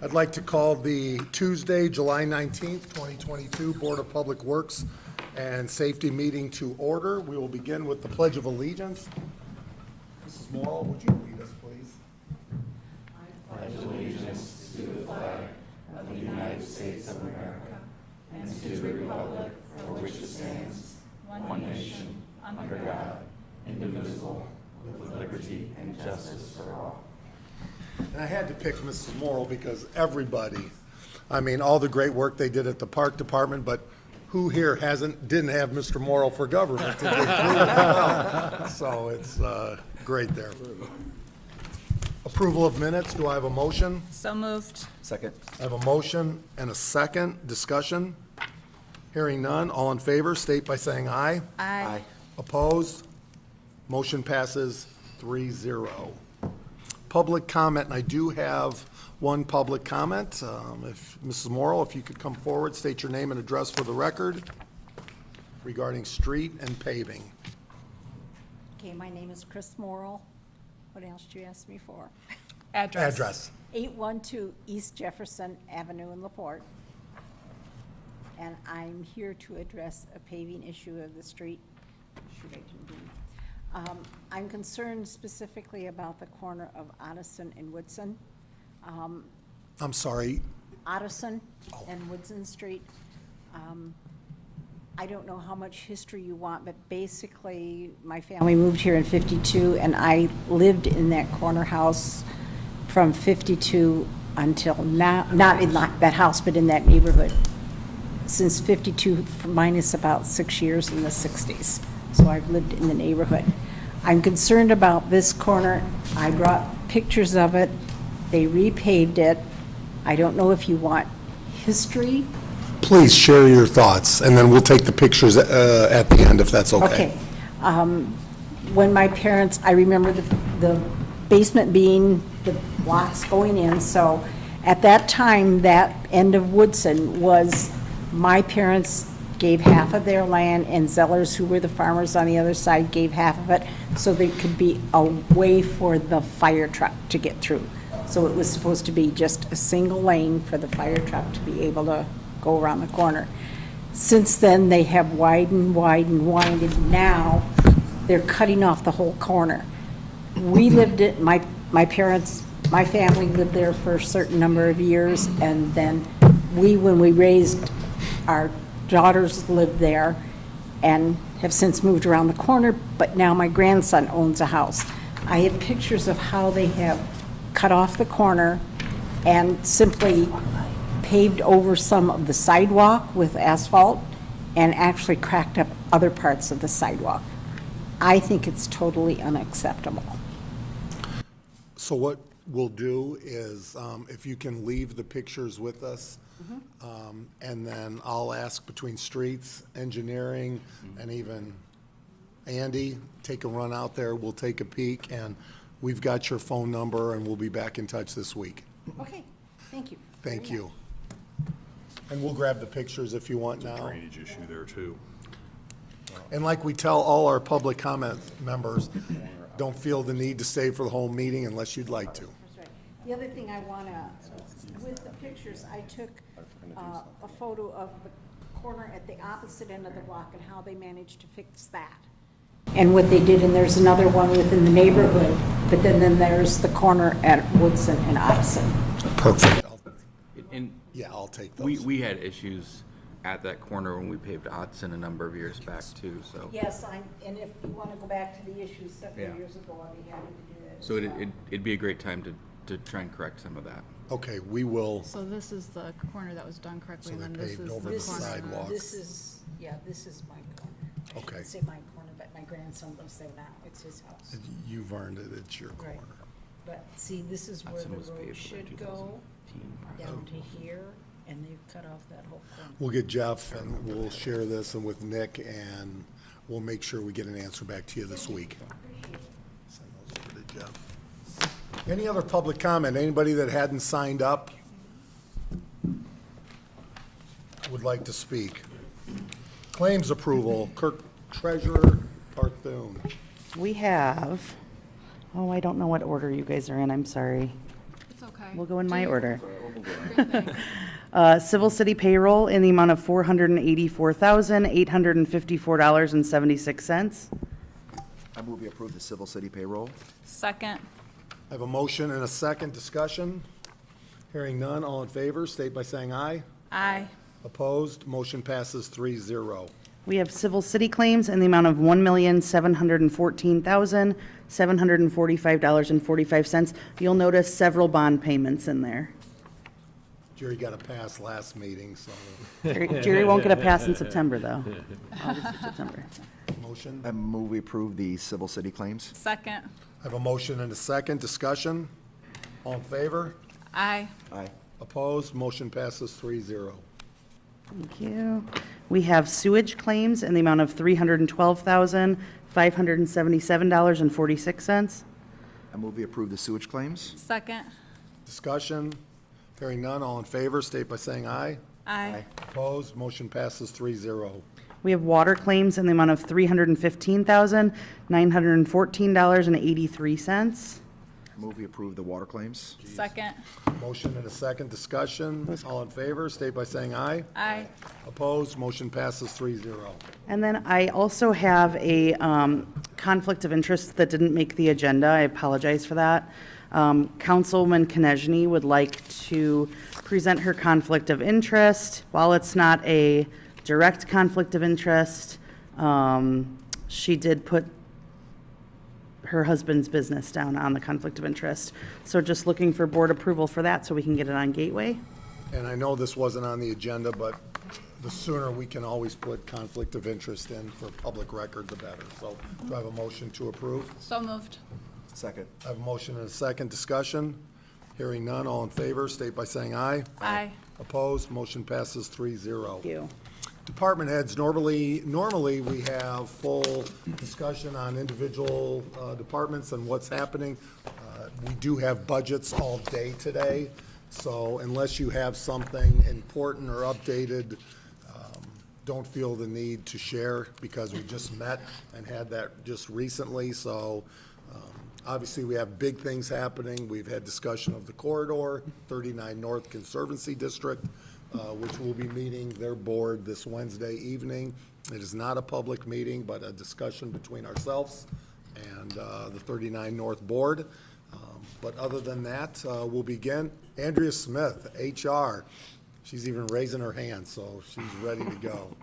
I'd like to call the Tuesday, July 19th, 2022 Board of Public Works and Safety meeting to order. We will begin with the Pledge of Allegiance. Mrs. Morrow, would you lead us, please? I pledge allegiance to the flag of the United States of America and to the republic for which it stands, one nation, under God, indivisible, with liberty and justice for all. And I had to pick Mrs. Morrow because everybody, I mean, all the great work they did at the Park Department, but who here didn't have Mr. Morrow for government today? So it's great there. Approval of minutes, do I have a motion? So moved. Second. I have a motion and a second. Discussion? Hearing none. All in favor, state by saying aye. Aye. Opposed? Motion passes 3-0. Public comment, and I do have one public comment. If Mrs. Morrow, if you could come forward, state your name and address for the record regarding street and paving. Okay, my name is Chris Morrill. What else did you ask me for? Address. 812 East Jefferson Avenue in Laporte. And I'm here to address a paving issue of the street. Should I do? I'm concerned specifically about the corner of Ottoson and Woodson. I'm sorry. Ottoson and Woodson Street. I don't know how much history you want, but basically, my family moved here in 52, and I lived in that corner house from 52 until now, not in that house, but in that neighborhood, since 52, minus about 6 years in the 60s. So I've lived in the neighborhood. I'm concerned about this corner. I brought pictures of it. They repaved it. I don't know if you want history. Please share your thoughts, and then we'll take the pictures at the end, if that's okay. Okay. When my parents, I remember the basement being the blocks going in, so at that time, that end of Woodson was, my parents gave half of their land, and Zellers, who were the farmers on the other side, gave half of it, so there could be a way for the fire truck to get through. So it was supposed to be just a single lane for the fire truck to be able to go around the corner. Since then, they have widened. Now, they're cutting off the whole corner. We lived it, my parents, my family lived there for a certain number of years, and then when we raised our daughters lived there and have since moved around the corner, but now my grandson owns a house. I have pictures of how they have cut off the corner and simply paved over some of the sidewalk with asphalt and actually cracked up other parts of the sidewalk. I think it's totally unacceptable. So what we'll do is, if you can leave the pictures with us, and then I'll ask between streets, engineering, and even Andy, take a run out there, we'll take a peek, and we've got your phone number, and we'll be back in touch this week. Okay, thank you. Thank you. And we'll grab the pictures if you want now. Drainage issue there too. And like we tell all our public comment members, don't feel the need to stay for the whole meeting unless you'd like to. That's right. The other thing I want to, with the pictures, I took a photo of the corner at the opposite end of the block and how they managed to fix that. And what they did, and there's another one within the neighborhood, but then there's the corner at Woodson and Ottoson. Perfect. And Yeah, I'll take those. we had issues at that corner when we paved Otson a number of years back too, so. Yes, and if you want to go back to the issues several Yeah. years ago, I'd be happy to do that. So it'd be a great time to try and correct some of that. Okay, we will, So this is the corner that was done correctly, So and then they this paved is over the the corner. sidewalk. This is my corner. I Okay. shouldn't say my corner, but my grandson lives there now. It's his house. you've earned it, it's your Right. corner. But see, this is where Hudson the was road paved by should 2010 go, down probably. to here, and they've cut off that whole corner. We'll get Jeff and we'll share this and with Nick, and we'll make sure we get an answer back to you this week. Send those over to Jeff. Any other public comment? Anybody that hadn't signed up would like to speak? Claims approval, Clerk Treasurer Barthune. We have, I don't know what order you guys are in, I'm sorry. It's okay. We'll go in my order. Great, thanks. Civil City payroll in the amount of $484,854.76. I move we approve the Civil City payroll. Second. I have a motion and a second. Discussion? Hearing none, all in favor, state by saying aye. Aye. Opposed, motion passes 3-0. We have Civil City claims in the amount of $1,714,745.45. You'll notice several bond payments in there. Jerry got a pass last meeting, so Jerry won't get a pass in September, though. August or September. motion. I move we approve the Civil City claims. Second. I have a motion and a second. Discussion? All in favor? Aye. Aye. Opposed, motion passes 3-0. Thank you. We have sewage claims in the amount of $312,577.46. I move we approve the sewage claims. Second. Discussion? Hearing none, all in favor, state by saying aye. Aye. Opposed, motion passes 3-0. We have water claims in the amount of $315,914.83. I move we approve the water claims. Second. Motion and a second. Discussion? All in favor, state by saying aye. Aye. Opposed, motion passes 3-0. And then I also have a conflict of interest that didn't make the agenda. I apologize for that. Councilwoman Konechny would like to present her conflict of interest. While it's not a direct conflict of interest, she did put her husband's business down on the conflict of interest. So just looking for board approval for that so we can get it on Gateway. And I know this wasn't on the agenda, but the sooner we can always put conflict of interest in for public record, the better. So do I have a motion to approve? So moved. Second. I have a motion and a second. Discussion? Hearing none, all in favor, state by saying aye. Aye. Opposed, motion passes 3-0. Thank you. Department heads, normally we have full discussion on individual departments and what's happening. We do have budgets all day today, so unless you have something important or updated, don't feel the need to share because we just met and had that just recently, so obviously we have big things happening. We've had discussion of the corridor, 39 North Conservancy District, which will be meeting their board this Wednesday evening. It is not a public meeting, but a discussion between ourselves and the 39 North Board. But other than that, we'll begin. Andrea Smith, HR. She's even raising her hand, so she's ready to go.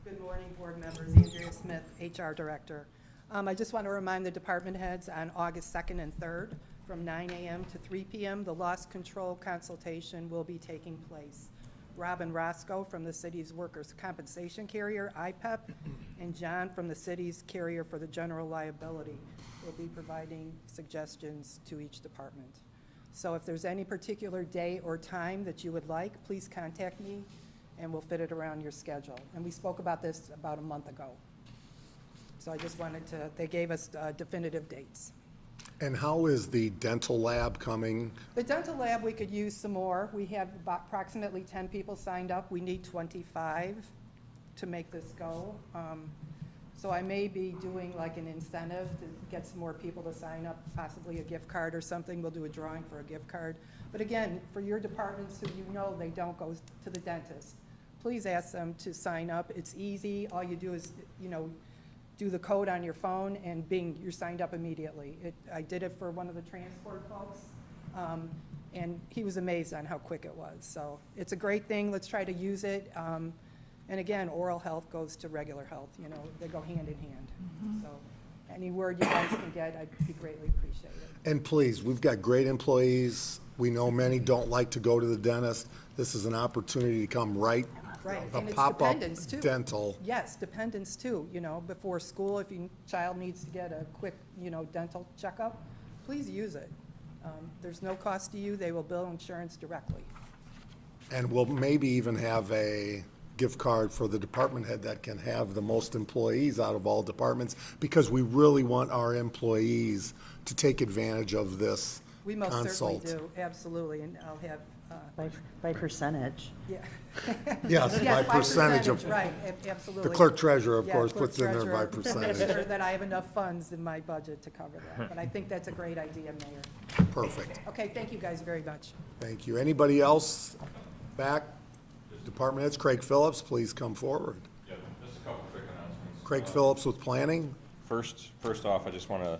Good morning, board members. Andrea Smith, HR Director. I just want to remind the department heads on August 2nd and 3rd, from 9 a.m. to 3 p.m., the loss control consultation will be taking place. Robin Roscoe from the city's workers' compensation carrier, IPEP, and John from the city's carrier for the general liability will be providing suggestions to each department. So if there's any particular day or time that you would like, please contact me and we'll fit it around your schedule. And we spoke about this about a month ago. So I just wanted to, they gave us definitive dates. And how is the dental lab coming? The dental lab, we could use some more. We have about approximately 10 people signed up. We need 25 to make this go. So I may be doing like an incentive to get some more people to sign up, possibly a gift card or something. We'll do a drawing for a gift card. But again, for your departments who you know they don't go to the dentist, please ask them to sign up. It's easy. All you do is, do the code on your phone and bing, you're signed up immediately. I did it for one of the transport folks, and he was amazed on how quick it was. So it's a great thing. Let's try to use it. And again, oral health goes to regular health. They go hand in hand. So any word you guys can get, I'd be greatly appreciated. And please, we've got great employees. We know many don't like to go to the dentist. This is an opportunity to come right. Right, A and it's pop-up dependents too. dental. Yes, dependents too, before school, if your child needs to get a quick, dental checkup, please use it. There's no cost to you. They will bill insurance directly. And we'll maybe even have a gift card for the department head that can have the most employees out of all departments, because we really want our employees to take advantage of this We most consult. certainly do, absolutely, and I'll have By percentage. Yeah. Yes, by percentage of, Right, absolutely. the clerk treasurer, of Yeah, course, clerk puts in there by treasurer, Make percentage. sure that I have enough funds in my budget to cover that, but I think that's a great idea, Mayor. Perfect. Okay, thank you guys very much. Thank you. Anybody else back? Department heads, Craig Phillips, please come forward. Yeah, just a couple quick announcements. Craig Phillips with planning. First off, I just want to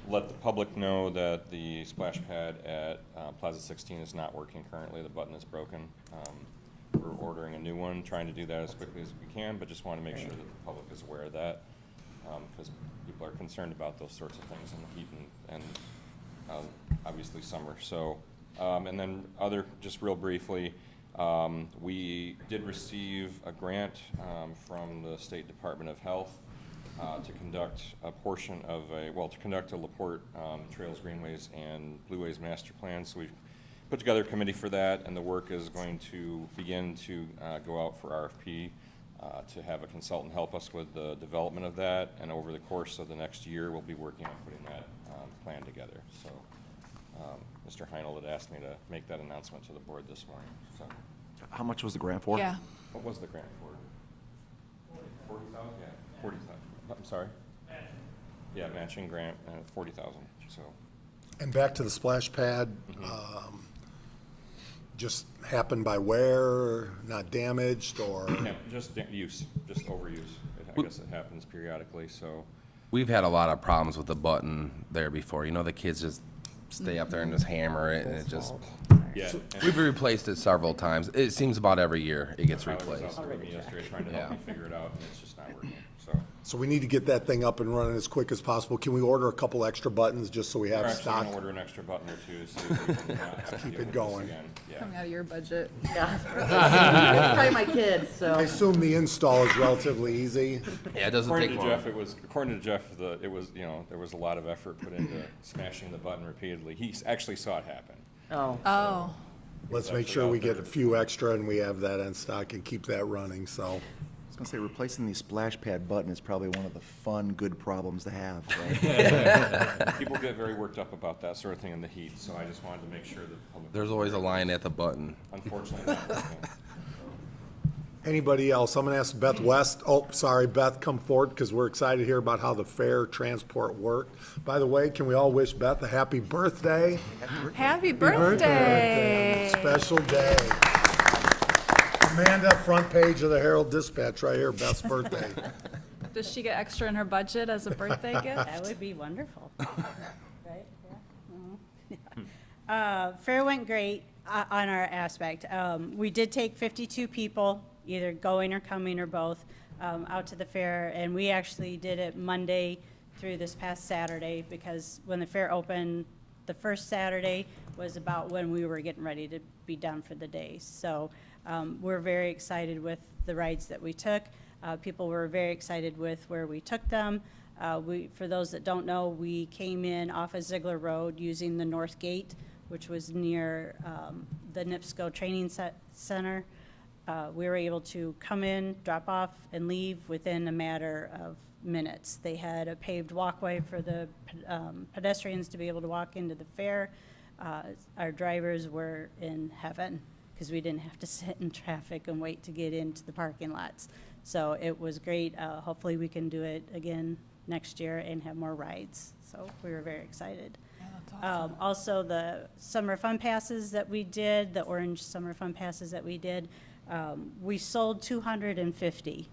let the public know that the splash pad at Plaza 16 is not working currently. The button is broken. We're ordering a new one, trying to do that as quickly as we can, but just want to make sure that the public is aware of that, because people are concerned about those sorts of things in the heat and obviously summer. So, and then just real briefly, we did receive a grant from the State Department of Health to conduct a portion of to conduct a Laporte Trails, Greenways, and Blueways master plan. So we've put together a committee for that, and the work is going to begin to go out for RFP to have a consultant help us with the development of that. And over the course of the next year, we'll be working on putting that plan together. So Mr. Heinel had asked me to make that announcement to the board this morning. So How much was the grant for? Yeah. what was the grant for? 40,000? Yeah, 40,000. I'm sorry? Yeah, matching grant, 40,000, so. And back to the splash pad, just happened by wear, not damaged, or? Yeah, just use, just overuse. I guess it happens periodically, so. We've had a lot of problems with the button there before. You know, the kids just stay up there and just hammer it, and it just, Yeah. we've replaced it several times. It seems about every year it gets Tyler was replaced. out with me yesterday trying to help Yeah. me figure it out, and it's just not working, so. So we need to get that thing up and running as quick as possible. Can we order a couple extra buttons just so we We're have actually stock? gonna order an extra button or two, so we can not have to Keep deal it with this going. again. Yeah. Coming out of your budget. Yeah. Probably my kids, I so. assume the install is relatively easy. Yeah, it doesn't According take to long. Jeff, it was, there was a lot of effort put into smashing the button repeatedly. He actually saw it happen. Oh. Oh, Let's make sure we get a few extra and we have that in stock and keep that running, so. I was gonna say, replacing the splash pad button is probably one of the fun, good problems to have, right? People get very worked up about that sort of thing in the heat, so I just wanted to make sure that the public. There's always a line at the button. Unfortunately, not working. Anybody else? I'm gonna ask Beth West. Oh, sorry, Beth, come forward, because we're excited to hear about how the fair transport worked. By the way, can we all wish Beth a happy birthday? happy birthday. Special day. Amanda, front page of the Herald Dispatch right here, Beth's birthday. Does she get extra in her budget as a birthday gift? That would be wonderful. Right? Yeah. Mhm. Fair went great on our aspect. We did take 52 people, either going or coming or both, out to the fair, and we actually did it Monday through this past Saturday, because when the fair opened, the first Saturday was about when we were getting ready to be done for the day. So we're very excited with the rides that we took. People were very excited with where we took them. For those that don't know, we came in off of Ziegler Road using the North Gate, which was near the NIPSCO Training Center. We were able to come in, drop off, and leave within a matter of minutes. They had a paved walkway for the pedestrians to be able to walk into the fair. Our drivers were in heaven, because we didn't have to sit in traffic and wait to get into the parking lots. So it was great. Hopefully we can do it again next year and have more rides. So we were very excited. Also, the summer fun passes that we did, the orange summer fun passes that we did, we sold 250.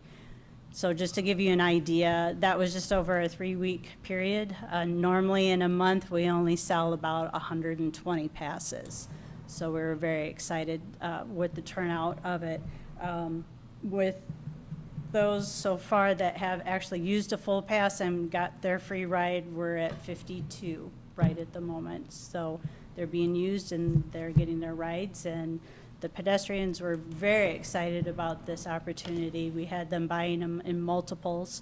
So just to give you an idea, that was just over a 3-week period. Normally in a month, we only sell about 120 passes. So we were very excited with the turnout of it. With those so far that have actually used a full pass and got their free ride, we're at 52 right at the moment. So they're being used and they're getting their rides, and the pedestrians were very excited about this opportunity. We had them buying them in multiples.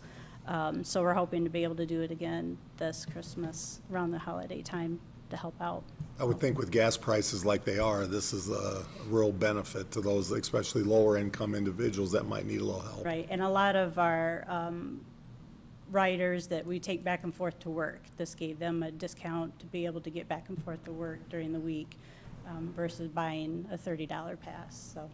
So we're hoping to be able to do it again this Christmas around the holiday time to help out. I would think with gas prices like they are, this is a real benefit to those, especially lower income individuals that might need a little help. Right, and a lot of our riders that we take back and forth to work, this gave them a discount to be able to get back and forth to work during the week. versus buying a $30 pass, so.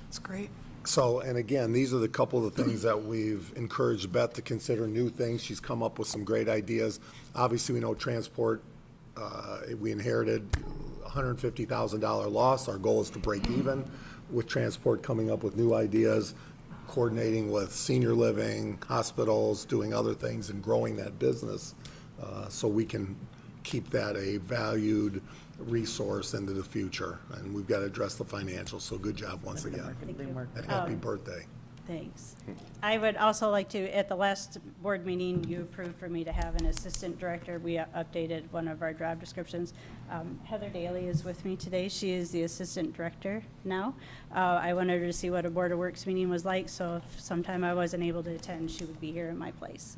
It's great. So, and again, these are the couple of things that we've encouraged Beth to consider new things. She's come up with some great ideas. Obviously, we know transport, we inherited $150,000 loss. Our goal is to break even with transport, coming up with new ideas, coordinating with senior living, hospitals, doing other things and growing that business so we can keep that a valued resource into the future. And we've got to address the financials, so good job once again. And happy birthday. Thanks. I would also like to, at the last board meeting, you approved for me to have an assistant director. We updated one of our job descriptions. Heather Daly is with me today. She is the assistant director now. I wanted her to see what a Board of Works meeting was like, so if sometime I wasn't able to attend, she would be here in my place.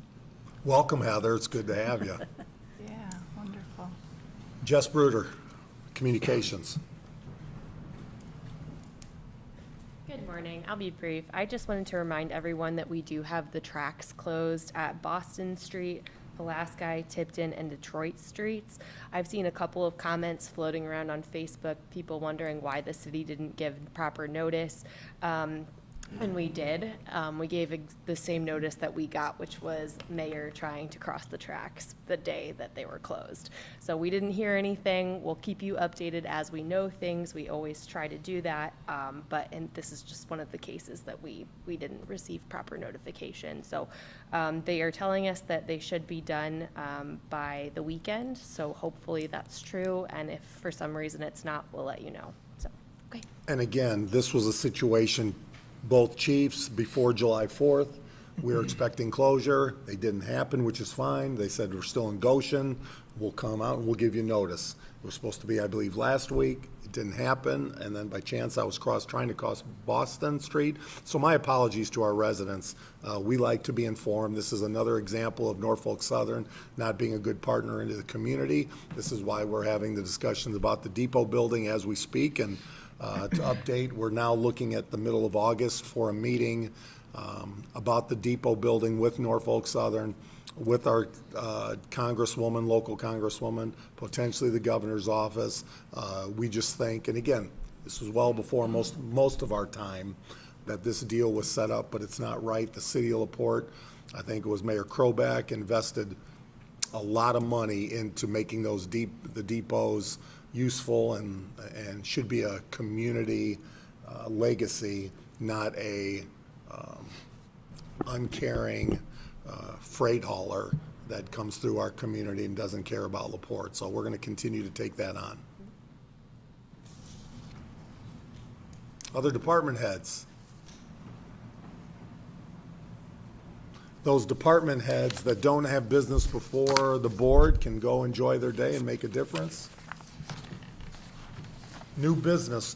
Welcome, Heather. It's good to have you. Yeah, wonderful. Jess Bruder, Communications. Good morning. I'll be brief. I just wanted to remind everyone that we do have the tracks closed at Boston Street, Pulaski, Tipton, and Detroit Streets. I've seen a couple of comments floating around on Facebook, people wondering why the city didn't give proper notice. And we did. We gave the same notice that we got, which was mayor trying to cross the tracks the day that they were closed. So we didn't hear anything. We'll keep you updated as we know things. We always try to do that. And this is just one of the cases that we didn't receive proper notification. So they are telling us that they should be done by the weekend. So hopefully that's true. And if for some reason it's not, we'll let you know. So, okay. And again, this was a situation, both chiefs, before July 4th. We were expecting closure. They didn't happen, which is fine. They said we're still in Goshen. We'll come out and we'll give you notice. It was supposed to be, I believe, last week. It didn't happen. And then by chance, I was trying to cross Boston Street. So my apologies to our residents. We like to be informed. This is another example of Norfolk Southern not being a good partner into the community. This is why we're having the discussions about the depot building as we speak. And to update, we're now looking at the middle of August for a meeting about the depot building with Norfolk Southern, with our congresswoman, local congresswoman, potentially the governor's office. We just think, and again, this was well before most of our time that this deal was set up, but it's not right. The city of Laporte, I think it was Mayor Kroback, invested a lot of money into making those the depots useful and should be a community legacy, not a uncaring freight hauler that comes through our community and doesn't care about Laporte. So we're going to continue to take that on. Other department heads. Those department heads that don't have business before the board can go enjoy their day and make a difference. New business.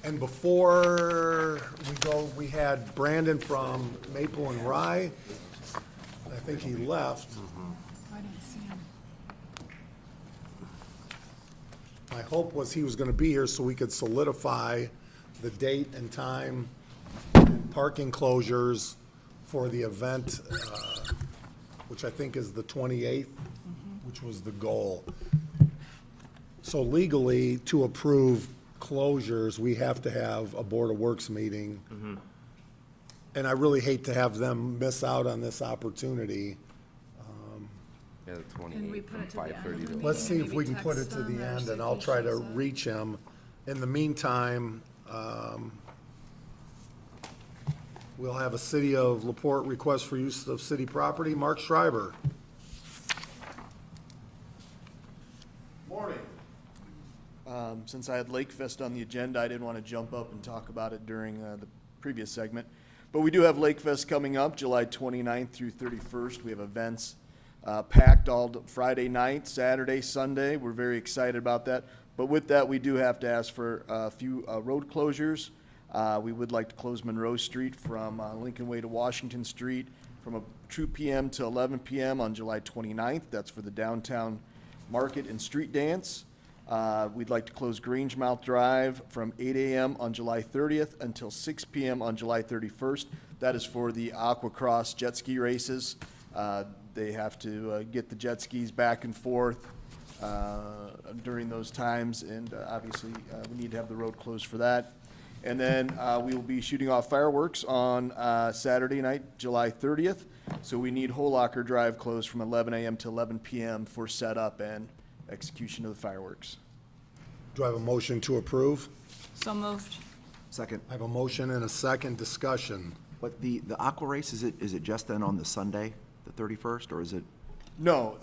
And before we go, we had Brandon from Maple and Rye. I think he left. I didn't see him. My hope was he was going to be here so we could solidify the date and time and parking closures for the event, which I think is the 28th, which was the goal. So legally, to approve closures, we have to have a Board of Works meeting. And I really hate to have them miss out on this opportunity. Yeah, the Can we 28th put from it to the end of 5:30 the to. meeting? Let's see if Maybe we can put it text to the them or end, see and if I'll he try to shows up. reach him. In the meantime, we'll have a City of Laporte request for use of city property. Mark Schreiber. Morning. Since I had Lake Fest on the agenda, I didn't want to jump up and talk about it during the previous segment. But we do have Lake Fest coming up, July 29th through 31st. We have events packed all Friday night, Saturday, Sunday. We're very excited about that. But with that, we do have to ask for a few road closures. We would like to close Monroe Street from Lincoln Way to Washington Street from 2 p.m. to 11 p.m. on July 29th. That's for the downtown market and street dance. We'd like to close Grangemouth Drive from 8 a.m. on July 30th until 6 p.m. on July 31st. That is for the Aquacross jet ski races. They have to get the jet skis back and forth during those times, and obviously, we need to have the road closed for that. And then we will be shooting off fireworks on Saturday night, July 30th. So we need Holocker Drive closed from 11 a.m. to 11 p.m. for setup and execution of the fireworks. Do I have a motion to approve? So moved. Second. I have a motion and a second. Discussion. But the aqua race, is it just then on the Sunday, the 31st, or is it? No,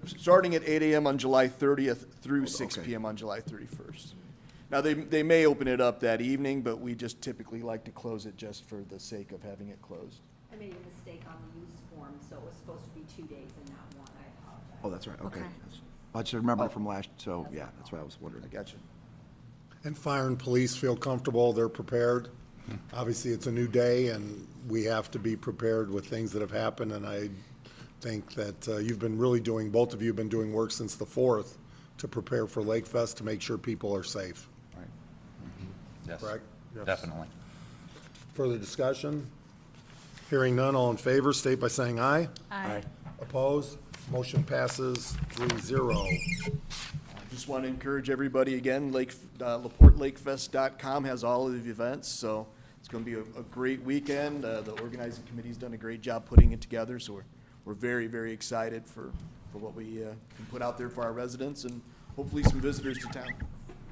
starting at 8 a.m. on July 30th through 6 okay. p.m. on July 31st. Now, they may open it up that evening, but we just typically like to close it just for the sake of having it closed. I made a mistake on the use form, so it was supposed to be 2 days and not one. I apologize. Oh, that's right, okay. Okay. I just remember from last, so, yeah, that's what I was wondering. I got you. And fire and police feel comfortable, they're prepared. Obviously, it's a new day, and we have to be prepared with things that have happened, and I think that you've been really doing, both of you have been doing work since the 4th to prepare for Lake Fest, to make sure people are safe, Right. Yes, correct? definitely. Further discussion? Hearing none, all in favor, state by saying aye. Aye. Opposed? Motion passes 3-0. Just want to encourage everybody again, LaporteLakeFest.com has all of the events, so it's going to be a great weekend. The organizing committee's done a great job putting it together, so we're very, very excited for what we can put out there for our residents and hopefully some visitors to town.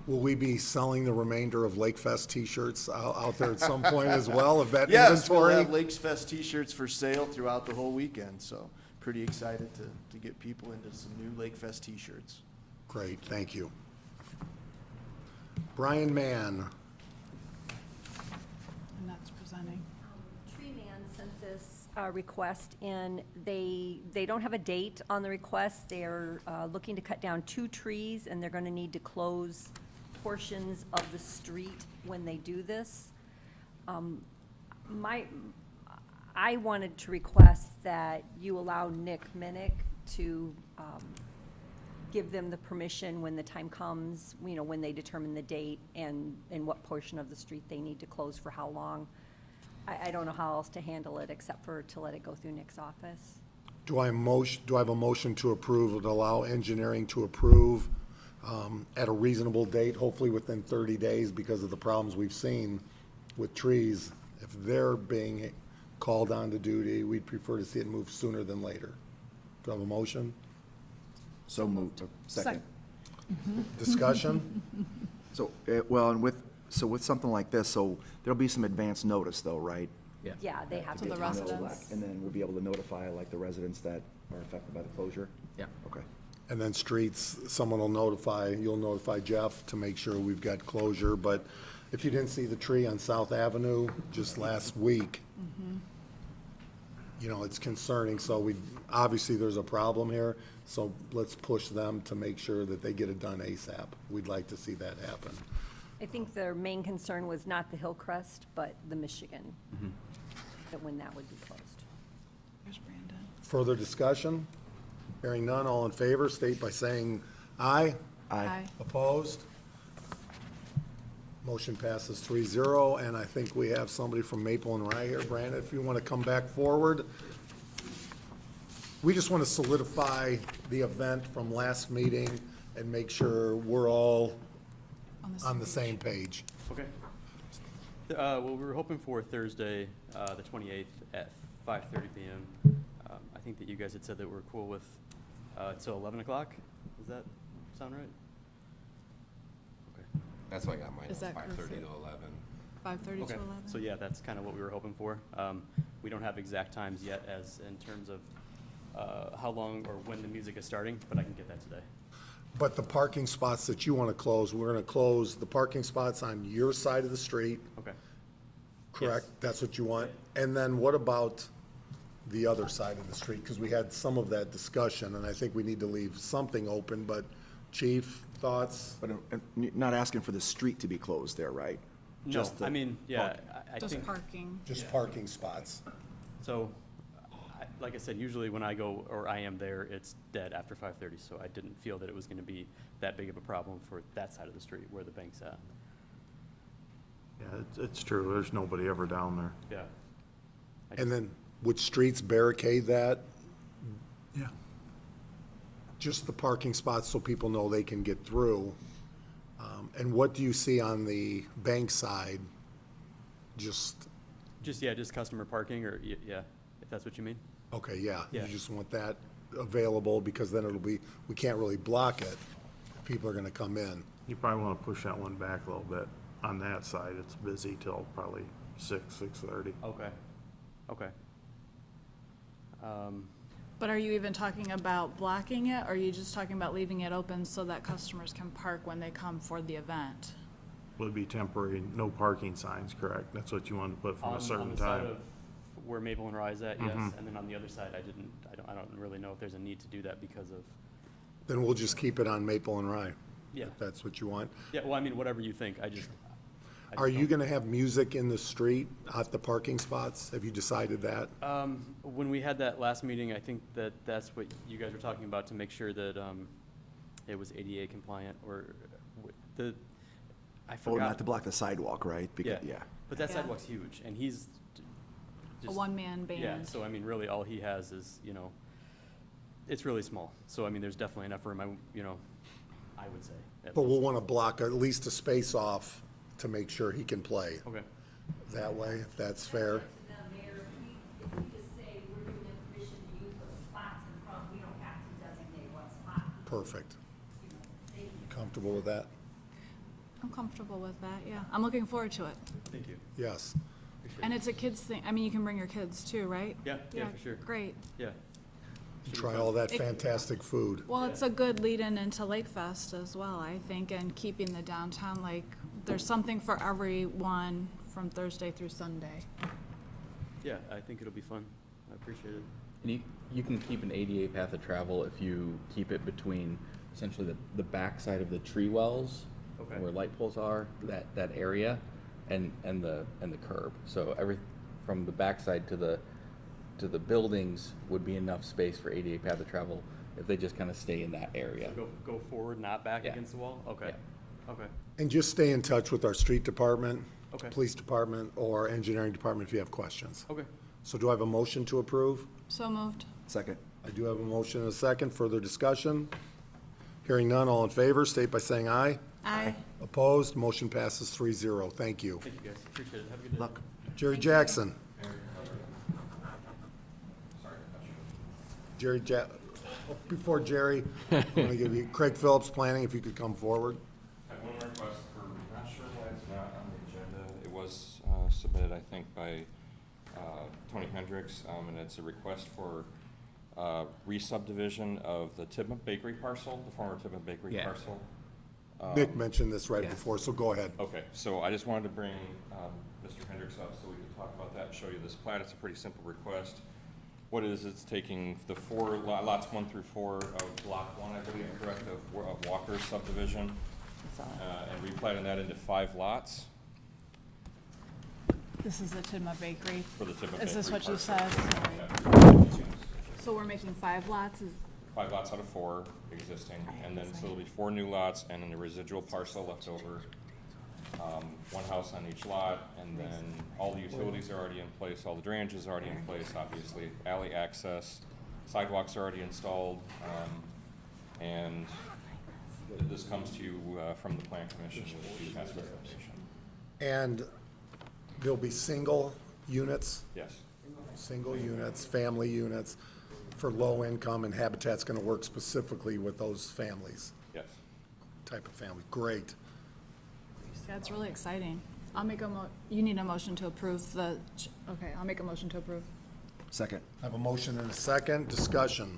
Will we be selling the remainder of Lake Fest t-shirts out there at some point as well, of that Yes, we'll inventory? have Lakes Fest t-shirts for sale throughout the whole weekend, so pretty excited to get people into some new Lake Fest t-shirts. Great, thank you. Brian Mann. And that's presenting. Tree Man sent this request in. They don't have a date on the request. They're looking to cut down 2 trees, and they're going to need to close portions of the street when they do this. I wanted to request that you allow Nick Minnick to give them the permission when the time comes, you know, when they determine the date and what portion of the street they need to close for how long. I don't know how else to handle it except for to let it go through Nick's office. Do I have a motion to approve, and allow engineering to approve at a reasonable date, hopefully within 30 days, because of the problems we've seen with trees? If they're being called on to duty, we'd prefer to see it move sooner than later. Do I have a motion? So moved. Second. Discussion? So, well, and with something like this, so there'll be some advance notice though, right? Yeah, they have To to. the do residents. it. And then we'll be able to notify like the residents that are affected by the closure? Yeah. Okay. And then streets, you'll notify Jeff to make sure we've got closure. But if you didn't see the tree on South Avenue just last week, you know, it's concerning. So obviously there's a problem here. So let's push them to make sure that they get it done ASAP. We'd like to see that happen. I think their main concern was not the Hillcrest, but the Michigan, that when that would be closed. Here's Brandon. Further discussion? Hearing none, all in favor, state by saying aye. Aye. Opposed? Motion passes 3-0, and I think we have somebody from Maple and Rye here. Brandon, if you want to come back forward. We just want to solidify the event from last meeting and make sure we're all on the same page. Okay. Well, we were hoping for Thursday, the 28th at 5:30 p.m. I think that you guys had said that we're cool with till 11 o'clock. Does that sound right? Okay. That's why I got mine, Is that 5:30 to correct? 11. 5:30 to Okay. 11? So yeah, that's kind of what we were hoping for. We don't have exact times yet as in terms of how long or when the music is starting, but I can get that today. But the parking spots that you want to close, we're going to close the parking spots on your side of the street, Okay. correct? Yes. That's what you want? And then what about the other side of the street? Because we had some of that discussion, and I think we need to leave something open, but Chief, thoughts? But not asking for the street to be closed there, right? No, Just the I mean, yeah, parking. I Just think. parking. Just parking spots. So, like I said, usually when I go, or I am there, it's dead after 5:30, so I didn't feel that it was gonna be that big of a problem for that side of the street where the bank's at. Yeah, it's true. There's nobody ever down there. Yeah. And then would streets barricade that? Yeah. just the parking spots so people know they can get through. And what do you see on the bank side? Just, Just customer parking, or, yeah, if that's what you mean? okay, yeah, you Yeah. just want that available, because then it'll be, we can't really block it. People are gonna come in. You probably wanna push that one back a little bit. On that side, it's busy till probably 6:30. Okay, okay. But are you even talking about blocking it, or are you just talking about leaving it open so that customers can park when they come for the event? Would be temporary, no parking signs, correct? That's what you wanted to put from On a certain the side time. of where Maple and Rye's at, yes, Mhm. and then on the other side, I don't really know if there's a need to do that because of, Then we'll just keep it on Maple and Rye. Yeah. If that's what you want. yeah, well, I mean, whatever you think, I just Are you don't- gonna have music in the street at the parking spots? Have you decided that? When we had that last meeting, I think that's what you guys were talking about, to make sure that, it was ADA compliant, or I Oh, forgot. not to block the sidewalk, right? Yeah, Yeah. but that Yeah. sidewalk's huge, and he's A just. one-man band. Yeah, so I mean, really, all he has is, it's really small, so I mean, there's definitely enough room, I would say. at But we'll least. wanna block at least a space off to make sure he can play. Okay, That way, if that's fair. To them, Mayor, if we just say we're giving them permission to use those spots in front, we don't have to designate what spot. Perfect. You know, they can Comfortable with that? I'm comfortable with that, yeah. I'm looking forward to it. thank you. Yes. Appreciate And it. it's a kids thing, I mean, you can bring your kids too, right? Yeah, for sure. Great. Yeah. Try all that fantastic food. Well, it's a good lead-in into Lake Fest as well, I think, and keeping the downtown, like, there's something for everyone from Thursday through Sunday. Yeah, I think it'll be fun. I appreciate it. And you can keep an ADA path of travel if you keep it between essentially the backside of the tree wells, Okay. where light poles are, that area, and the curb. So from the backside to the buildings would be enough space for ADA path of travel if they just kind of stay in that area. So go forward, not back Yeah. against the wall? Okay, okay. And just stay in touch with our street department, Okay. police department, or engineering department if you have questions. Okay. So do I have a motion to approve? So moved. Second. I do have a motion and a second. Further discussion? Hearing none, all in favor, state by saying aye. Aye. Opposed, motion passes 3-0. Thank you. Thank you, guys. Appreciate it. Have a good day. Luck. Jerry Jackson. Before Jerry, I'm gonna give you Craig Phillips, Planning, if you could come forward. I have one request for, not sure why it's not on the agenda. It was submitted, I think, by Tony Hendricks, and it's a request for re-subdivision of the Tibman Bakery parcel, the former Tibman Bakery Yeah. parcel. Nick mentioned this right Yeah. before, so go ahead. Okay, so I just wanted to bring Mr. Hendricks up so we could talk about that and show you this plat. It's a pretty simple request. What it is, it's taking the four lots 1 through 4 of Block 1, I believe, correct, of Walker's subdivision, and replatting that into 5 lots This is the Tidma Bakery. for the Tibman Bakery Is this what you parcel. said? Yeah. So we're making 5 lots? 5 lots out of 4 existing, and then, so there'll be 4 new lots, and then the residual parcel left over. 1 house on each lot, and then all the utilities are already in place, all the drainage is already in place, obviously, alley access, sidewalks are already installed, and this comes to you from the Plan Commission with the task recommendation. And there'll be single units, Yes, single units, family units for low income, and Habitat's gonna work specifically with those families, yes. type of family. Great. That's really exciting. I'll make you need a motion to approve okay, I'll make a motion to approve. Second. I have a motion and a second. Discussion.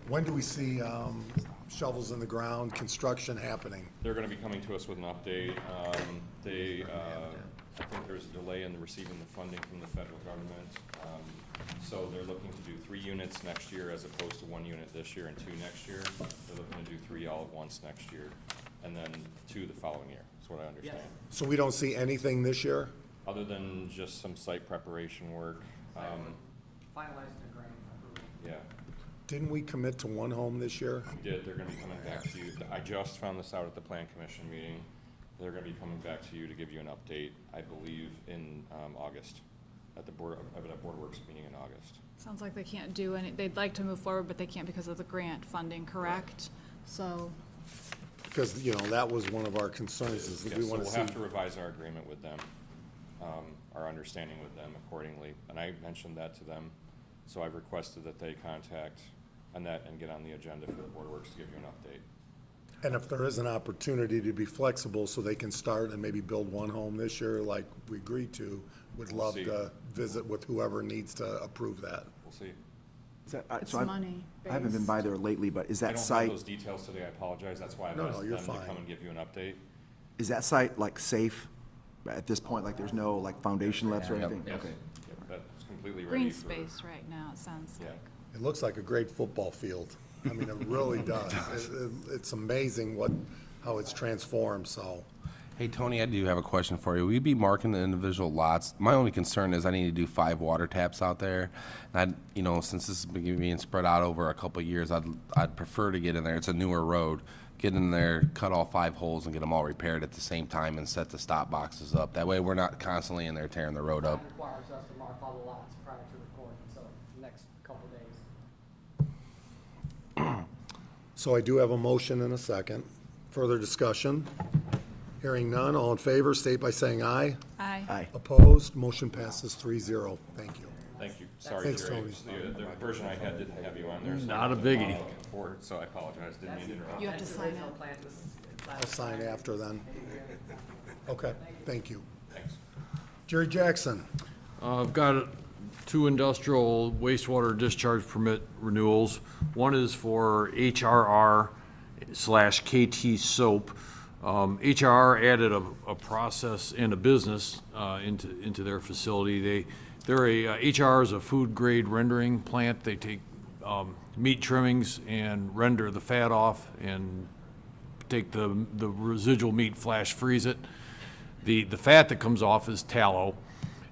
When do we see shovels in the ground, construction happening? They're gonna be coming to us with an update. I think there's a delay in the receiving the funding from the federal government. So they're looking to do 3 units next year as opposed to 1 unit this year and 2 next year. They're looking to do 3 all at once next year, and then 2 the following year, is what I understand. So we don't see anything this year? Other than just some site preparation work. Finalizing the grant. Yeah, Didn't we commit to 1 home this year? we did. They're gonna be coming back to you. I just found this out at the Plan Commission meeting. They're gonna be coming back to you to give you an update, I believe, in August. at the Board Works meeting in August. Sounds like they can't do any, they'd like to move forward, but they can't because of the grant funding, correct? So, Because, you know, that was one of our concerns, is that Yes, we so want we'll to have see. to revise our agreement with them, our understanding with them accordingly, and I mentioned that to them. So I've requested that they contact Annette and get on the agenda for the Board of Works to give you an update. And if there is an opportunity to be flexible so they can start and maybe build one home this year like we agreed to, would love See. to visit with whoever needs to approve that. We'll see. Is that, it's so money I haven't been by there lately, but is I that don't have site, those details today, I apologize, that's why I've No, asked you're them to fine. come and give you an update. is that site like safe at this point? Like there's no like foundation left or Yep. anything? Yes. Okay. Yep, that's completely ready green for. space right now, it sounds Yeah. like. It looks like a great football field. I mean, it really does. It's amazing how it's transformed, so. Hey, Tony, I do have a question for you. Will you be marking the individual lots? My only concern is I need to do 5 water taps out there. And since this is being spread out over a couple of years, I'd prefer to get in there. It's a newer road. Get in there, cut all 5 holes and get them all repaired at the same time and set the stop boxes up. That way we're not constantly in there tearing the road up. Requires us to mark all the lots prior to recording, so next couple days. So I do have a motion and a second. Further discussion? Hearing none, all in favor, state by saying aye. Aye. Aye. Opposed, motion passes 3-0. Thank you. Thank you, sorry, Thanks, Jerry, Tony. the version I had didn't have you on there. so Not a I was biggie. looking forward, so I apologize, didn't mean to interrupt. You have to sign it. I'll sign after then. Okay, thank you. Thanks. Jerry Jackson. I've got 2 industrial wastewater discharge permit renewals. One is for HRR/KT Soap. HRR added a process and a business into their facility. HRR is a food grade rendering plant. They take meat trimmings and render the fat off and take the residual meat, flash freeze it. The fat that comes off is tallow,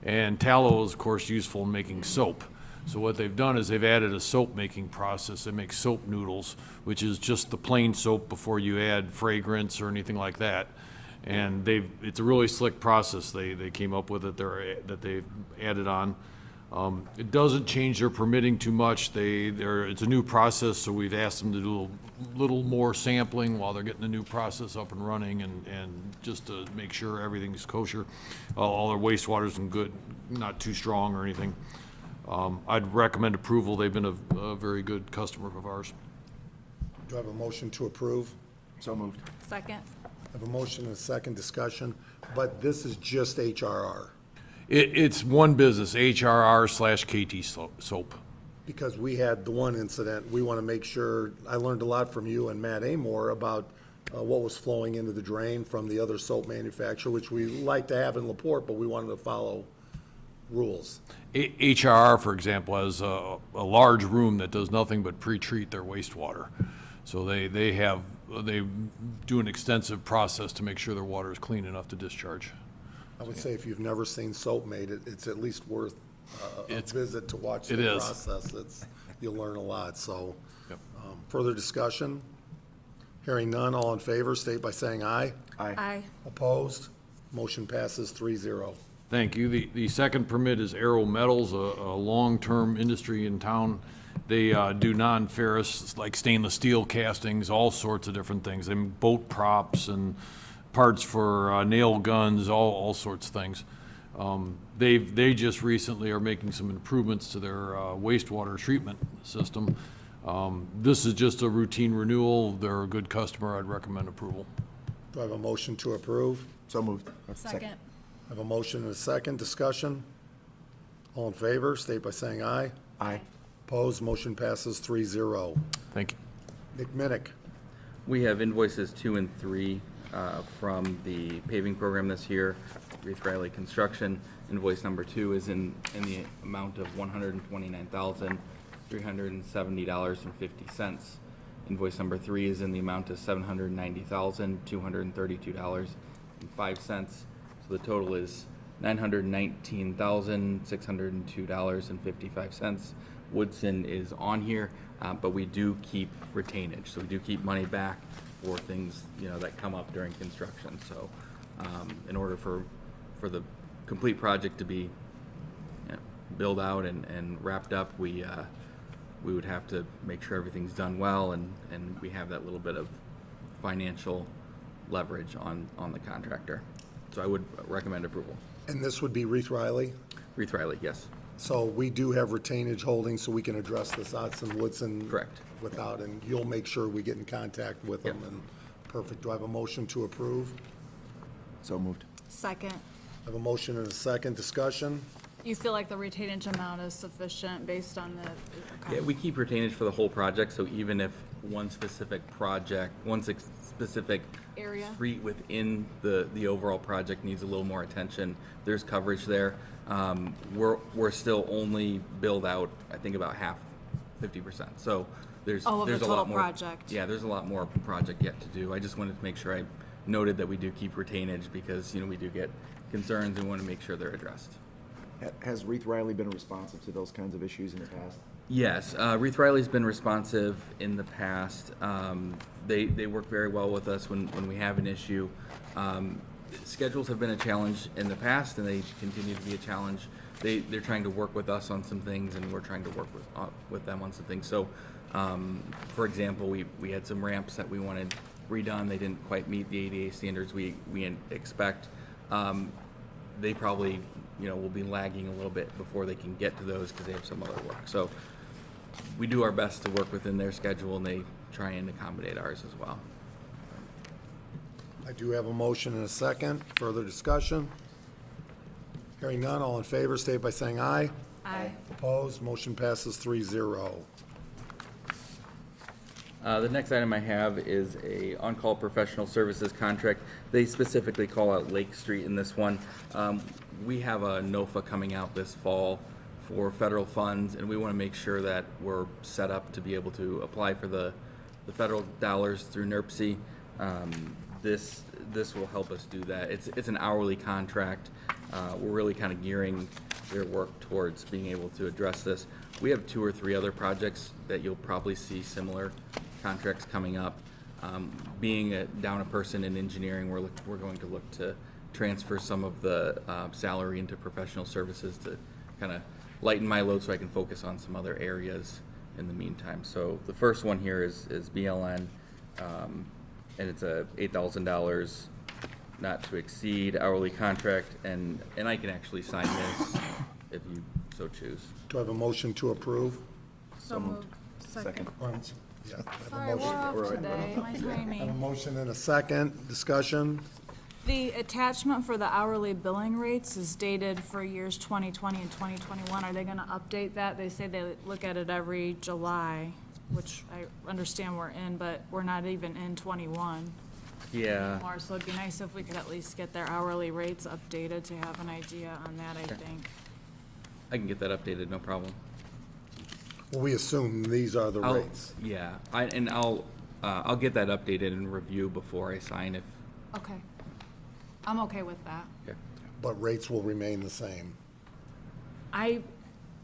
and tallow is of course useful in making soap. So what they've done is they've added a soap making process. They make soap noodles, which is just the plain soap before you add fragrance or anything like that. And it's a really slick process they came up with that they've added on. It doesn't change their permitting too much. It's a new process, so we've asked them to do a little more sampling while they're getting the new process up and running, and just to make sure everything's kosher. All their wastewater's in good, not too strong or anything. I'd recommend approval. They've been a very good customer of ours. Do I have a motion to approve? So moved. Second. I have a motion and a second discussion, but this is just HRR. It's one business, HRR/KT Soap. Because we had the one incident, we want to make sure, I learned a lot from you and Matt Amor about what was flowing into the drain from the other soap manufacturer, which we like to have in Laporte, but we wanted to follow rules. HRR, for example, has a large room that does nothing but pre-treat their wastewater. So they do an extensive process to make sure their water is clean enough to discharge. I would say if you've never seen soap made, it's at least worth a visit to watch the It is. process. You'll learn a lot, so. Yep. Further discussion? Hearing none, all in favor, state by saying aye. Aye. Aye. Opposed? Motion passes 3-0. Thank you. The second permit is Aero Metals, a long-term industry in town. They do non-ferrous, like stainless steel castings, all sorts of different things, and boat props and parts for nail guns, all sorts of things. They just recently are making some improvements to their wastewater treatment system. This is just a routine renewal. They're a good customer. I'd recommend approval. Do I have a motion to approve? So moved. Second. I have a motion and a second. Discussion? All in favor, state by saying aye. Aye. Opposed? Motion passes 3-0. Thank you. Nick Minnick. We have invoices 2 and 3 from the paving program this year, Reith Riley Construction. Invoice number 2 is in the amount of $129,370.50. Invoice number 3 is in the amount of $790,232.05. So the total is $919,602.55. Woodson is on here, but we do keep retainage, so we do keep money back for things that come up during construction. So in order for the complete project to be build out and wrapped up, we would have to make sure everything's done well, and we have that little bit of financial leverage on the contractor. So I would recommend approval. And this would be Reith Riley? Reith Riley, yes. So we do have retainage holdings, so we can address this Odson Woodson. Correct. Without, and you'll make sure we get in contact with them, and perfect. Do I have a motion to approve? So moved. Second. I have a motion and a second. Discussion? You feel like the retainage amount is sufficient based on the? Okay. Yeah, we keep retainage for the whole project, so even if one specific specific Area. street within the overall project needs a little more attention, there's coverage there. We're still only billed out, I think, about half, 50%. So there's Oh, of the there's a total lot more project. Yeah, there's a lot more project yet to do. I just wanted to make sure I noted that we do keep retainage because we do get concerns and want to make sure they're addressed. Has Reith Riley been responsive to those kinds of issues in the past? Yes, Reith Riley's been responsive in the past. They work very well with us when we have an issue. Schedules have been a challenge in the past, and they continue to be a challenge. They're trying to work with us on some things, and we're trying to work with them on some things. So, for example, we had some ramps that we wanted redone. They didn't quite meet the ADA standards we expect. They probably will be lagging a little bit before they can get to those because they have some other work. So we do our best to work within their schedule, and they try and accommodate ours as well. I do have a motion and a second. Further discussion? Hearing none, all in favor, state by saying aye. Aye. Opposed? Motion passes 3-0. The next item I have is a on-call professional services contract. They specifically call out Lake Street in this one. We have a NOFA coming out this fall for federal funds, and we want to make sure that we're set up to be able to apply for the federal dollars through NERPC. This will help us do that. It's an hourly contract. We're really kind of gearing their work towards being able to address this. We have 2 or 3 other projects that you'll probably see similar contracts coming up. Being down a person in engineering, we're going to look to transfer some of the salary into professional services to kind of lighten my load so I can focus on some other areas in the meantime. So the first one here is BLN, and it's a $8,000 not to exceed hourly contract, and I can actually sign this if you so choose. Do I have a motion to approve? So moved. Second. Yeah. I have a Sorry, we're motion. off today. My I have a timing. motion and a second. Discussion? The attachment for the hourly billing rates is dated for years 2020 and 2021. Are they going to update that? They say they look at it every July, which I understand we're in, but we're not even in 21 Yeah. anymore. So it'd be nice if we could at least get their hourly rates updated to have an idea on that, I think. I can get that updated, no problem. Well, we assume these are the I'll- rates. Yeah, I'll get that updated and review before I sign if. Okay. I'm okay with that. Okay. But rates will remain the same. I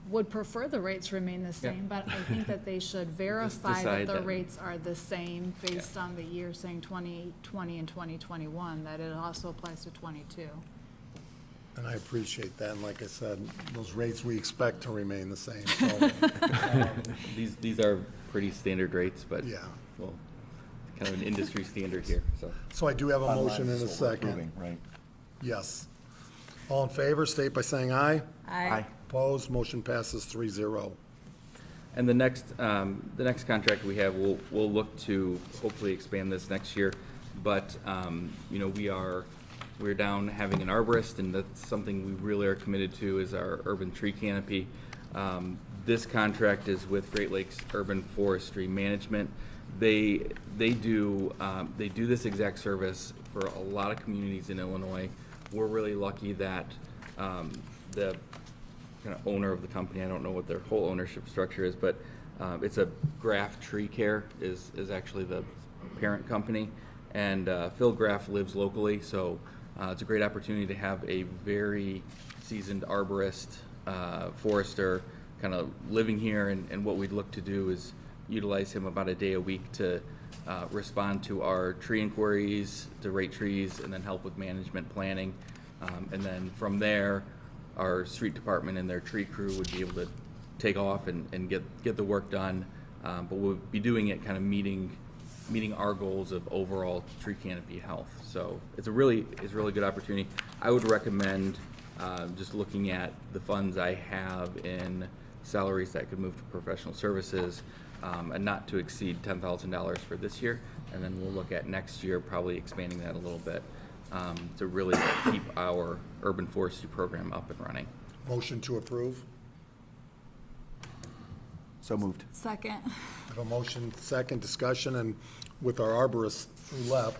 would prefer the rates remain the same, but I think that they should verify that decide the that. rates are the same based on the year saying 2020 and 2021, that it also applies to 22. And I appreciate that. And like I said, those rates we expect to remain the same. So, These are pretty standard rates, but yeah. well, kind of an industry standard here, so. So I do have a Bottom line motion and a is what we're second. approving, right? Yes. All in favor, state by saying aye. Aye. Opposed? Motion passes 3-0. And the next contract we have, we'll look to hopefully expand this next year. But, we're down having an arborist, and that's something we really are committed to is our urban tree canopy. This contract is with Great Lakes Urban Forestry Management. They do this exact service for a lot of communities in Illinois. We're really lucky that the kind of owner of the company, I don't know what their whole ownership structure is, but it's a Graff Tree Care is actually the parent company, and Phil Graff lives locally, so it's a great opportunity to have a very seasoned arborist, forester, kind of living here, and what we'd look to do is utilize him about a day a week to respond to our tree inquiries, to rate trees, and then help with management planning. And then from there, our street department and their tree crew would be able to take off and get the work done. But we'll be doing it kind of meeting our goals of overall tree canopy health. So it's a really good opportunity. I would recommend just looking at the funds I have in salaries that could move to professional services, and not to exceed $10,000 for this year. And then we'll look at next year, probably expanding that a little bit to really keep our urban forestry program up and running. Motion to approve. So moved. Second. I have a motion, second discussion, and with our arborist who left,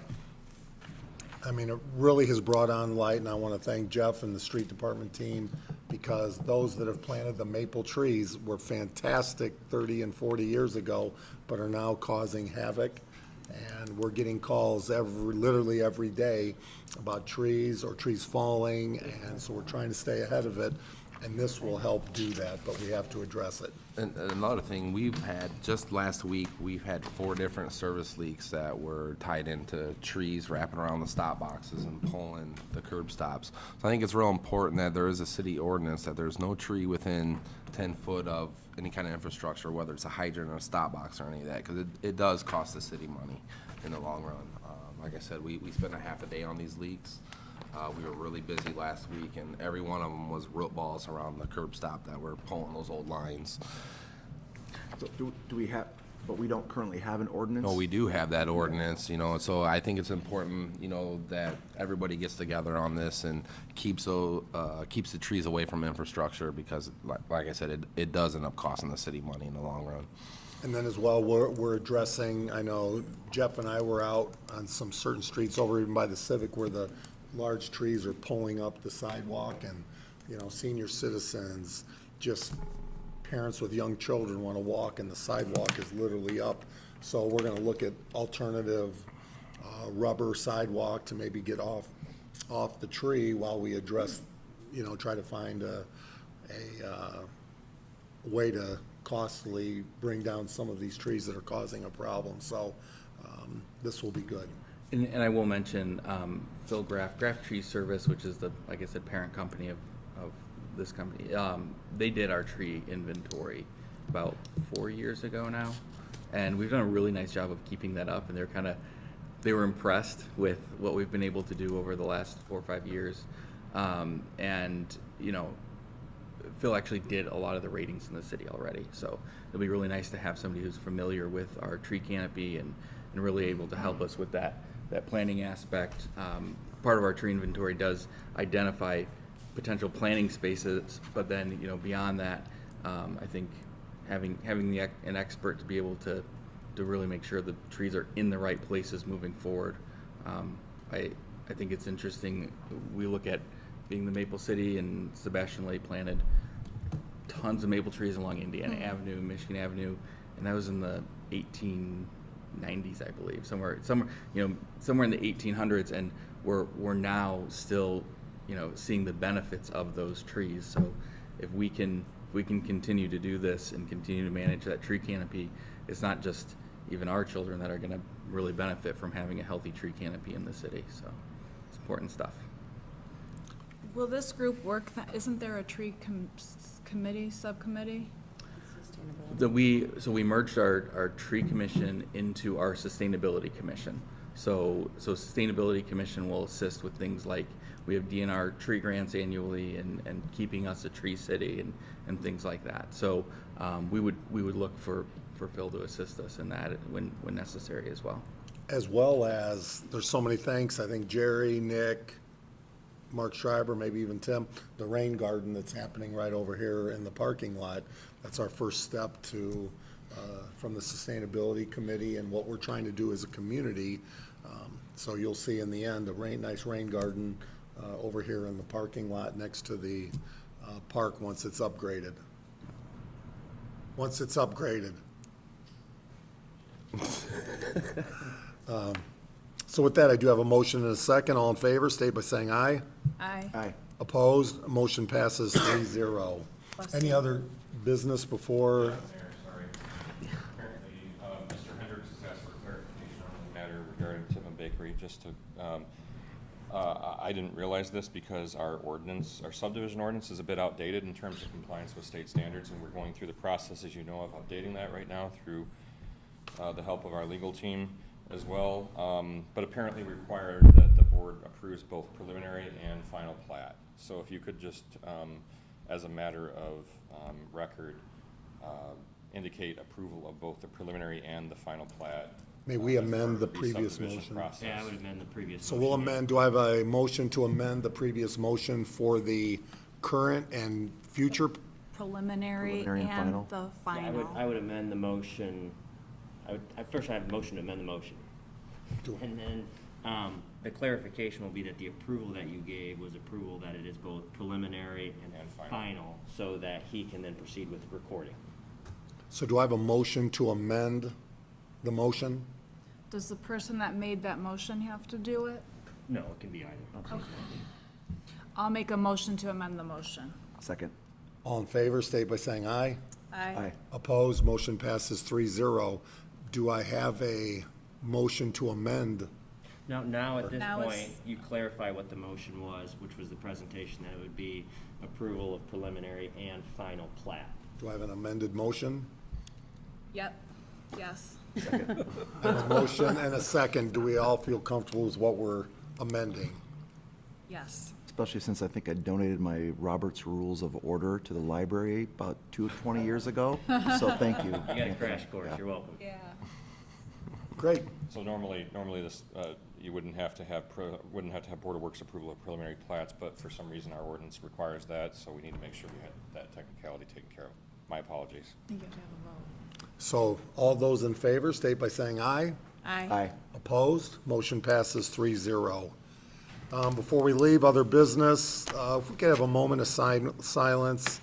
I mean, it really has brought on light, and I want to thank Jeff and the street department team, because those that have planted the maple trees were fantastic 30 and 40 years ago, but are now causing havoc. And we're getting calls literally every day about trees or trees falling, and so we're trying to stay ahead of it, and this will help do that, but we have to address it. And another thing, just last week, we've had 4 different service leaks that were tied into trees wrapping around the stop boxes and pulling the curb stops. So I think it's real important that there is a city ordinance that there's no tree within 10 foot of any kind of infrastructure, whether it's a hydrant or a stop box or any of that, because it does cost the city money in the long run. Like I said, we spent a half a day on these leaks. We were really busy last week, and every one of them was root balls around the curb stop that were pulling those old lines. So do we have, but we don't currently have an ordinance? No, we do have that ordinance, so I think it's important, that everybody gets together on this and keeps the trees away from infrastructure, because like I said, it does end up costing the city money in the long run. And then as well, we're addressing, I know Jeff and I were out on some certain streets over even by the Civic where the large trees are pulling up the sidewalk, and, senior citizens, just parents with young children want to walk, and the sidewalk is literally up. So we're going to look at alternative rubber sidewalk to maybe get off the tree while we address, try to find a way to costly bring down some of these trees that are causing a problem. So this will be good. And I will mention Phil Graff Tree Service, which is the, like I said, parent company of this company. They did our tree inventory about 4 years ago now, and we've done a really nice job of keeping that up. And they were impressed with what we've been able to do over the last 4 or 5 years. Phil actually did a lot of the ratings in the city already, so it'll be really nice to have somebody who's familiar with our tree canopy and really able to help us with that planning aspect. Part of our tree inventory does identify potential planting spaces, but then beyond that, I think having an expert to be able to really make sure the trees are in the right places moving forward. I think it's interesting. We look at being the Maple City, and Sebastian Lay planted tons of maple trees along Indiana Avenue, Michigan Avenue, and that was in the 1890s, I believe, somewhere in the 1800s, and we're now still, seeing the benefits of those trees. So if we can continue to do this and continue to manage that tree canopy, it's not just even our children that are going to really benefit from having a healthy tree canopy in the city. So it's important stuff. Will this group work, isn't there a tree subcommittee? We merged our tree commission into our sustainability commission. So sustainability commission will assist with things like, we have DNR tree grants annually and keeping us a tree city and things like that. So we would look for Phil to assist us in that when necessary as well. As well as, there's so many thanks, I think Jerry, Nick, Mark Schreiber, maybe even Tim, the rain garden that's happening right over here in the parking lot. That's our first step from the Sustainability Committee and what we're trying to do as a community. So you'll see in the end a nice rain garden over here in the parking lot next to the park once it's upgraded. So with that, I do have a motion and a second. All in favor, state by saying aye. Aye. Aye. Opposed? Motion passes 3-0. Any other business before? Mayor, sorry. Apparently, Mr. Hendricks has asked for clarification on the matter regarding Tip and Bakery, just to, I didn't realize this because our ordinance, our subdivision ordinance is a bit outdated in terms of compliance with state standards, and we're going through the process, as you know, of updating that right now through the help of our legal team as well. But apparently required that the board approves both preliminary and final plat. So if you could just, as a matter of record, indicate approval of both the preliminary and the final plat. May we as part amend of the previous subdivision motion? process. Yeah, I would amend the previous. So we'll amend, do I have a motion to amend the previous motion for the current and future? Preliminary Preliminary and and final? the Yeah, final. I would amend the motion, first I have a motion to amend the motion. Do- And then, the clarification will be that the approval that you gave was approval that it is both preliminary and final, so that he can then proceed with recording. So do I have a motion to amend the motion? Does the person that made that motion have to do it? No, it can be either. Okay. I'll make a motion to amend the motion. Second. All in favor, state by saying aye. Aye. Opposed, motion passes 3-0. Do I have a motion to amend? Now at this Now it's- point, you clarify what the motion was, which was the presentation, that it would be approval of preliminary and final plat. Do I have an amended motion? Yep, yes. I have a motion and a second. Do we all feel comfortable with what we're amending? Yes. Especially since I think I donated my Robert's Rules of Order to the library about 20 years ago. So thank you. You got a crash course, Yeah. you're welcome. Yeah. Great. So normally this, you wouldn't have to have Board of Works approval of preliminary plats, but for some reason our ordinance requires that, so we need to make sure we had that technicality taken care of. My apologies. I think you have to have a vote. So all those in favor, state by saying aye. Aye. Opposed? Motion passes 3-0. Before we leave, other business, if we could have a moment of silence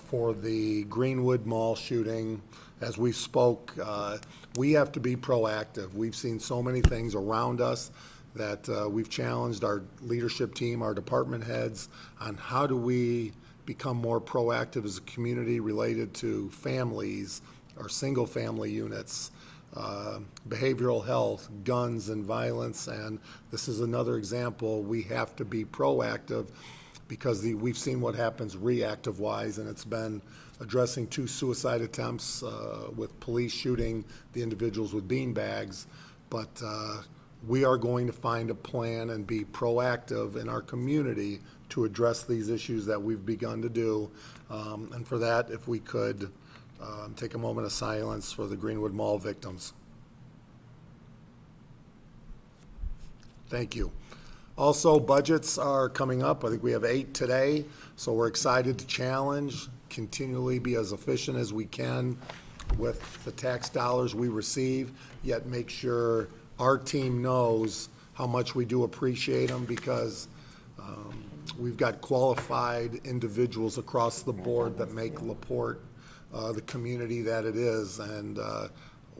for the Greenwood Mall shooting. As we spoke, we have to be proactive. We've seen so many things around us that we've challenged our leadership team, our department heads, on how do we become more proactive as a community related to families or single-family units, behavioral health, guns and violence, and this is another example. We have to be proactive because we've seen what happens reactive-wise, and it's been addressing 2 suicide attempts with police shooting the individuals with beanbags. But we are going to find a plan and be proactive in our community to address these issues that we've begun to do. And for that, if we could take a moment of silence for the Greenwood Mall victims. Thank you. Also, budgets are coming up. I think we have 8 today, so we're excited to challenge, continually be as efficient as we can with the tax dollars we receive, yet make sure our team knows how much we do appreciate them, because we've got qualified individuals across the board that make Laporte the community that it is, and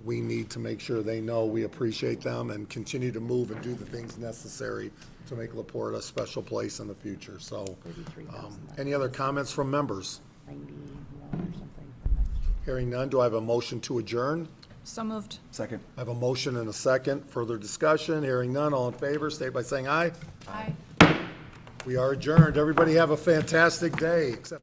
we need to make sure they know we appreciate them and continue to move and do the things necessary to make Laporte a special place in the future. So, any other comments from members? 91 or something for next year. Hearing none, do I have a motion to adjourn? So moved. Second. I have a motion and a second. Further discussion? Hearing none, all in favor, state by saying aye. Aye. We are adjourned. Everybody have a fantastic day, except